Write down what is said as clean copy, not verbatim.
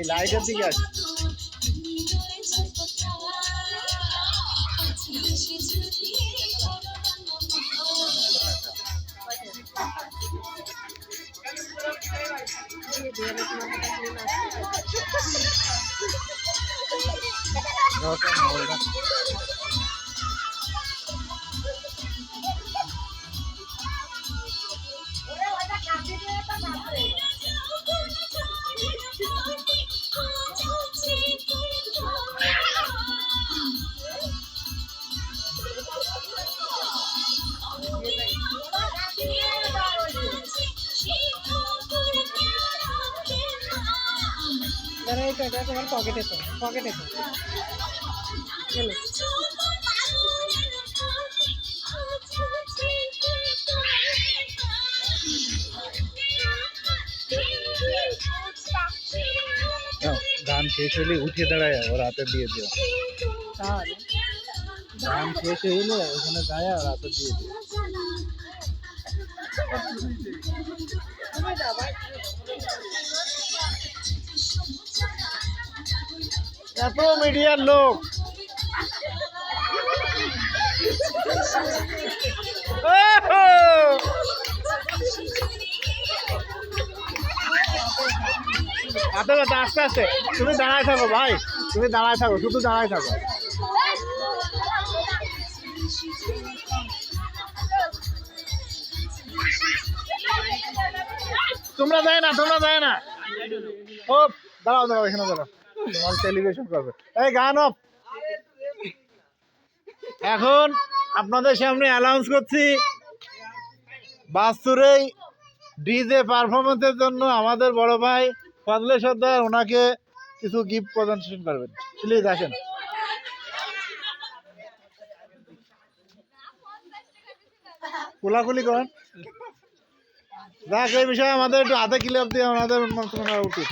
লাইটের দিকে আছে তোমার পকেটে তো গান শেষ হলে উঠে দাঁড়ায় ওর হাতে দিয়ে দিও গান শেষ হইলে ওখানে দাঁড়ায় ওর হাতে দিয়ে দিও এত মিডিয়ার লোক আস্তে আস্তে তুমি দাঁড়ায় থাকো ভাই তুমি দাঁড়ায় থাকো শুধু দাঁড়ায় থাকো তোমরা যায় না ও দাঁড়াও এখানে দাঁড়াও তোমার সেলিব্রেশন করবে এই গান অফ এখন আপনাদের সামনে অ্যানাউন্স করছি বাস্তুরেই ডিজে পারফরমেন্সের জন্য আমাদের বড় ভাই ফজলে সর্দার ওনাকে কিছু গিফট প্রদান করবেন প্লিজ আসেন কোলাকুলি করেন যাক এই বিষয়ে আমাদের একটু হাতে ক্লিপ দিয়ে আমাদের উচিত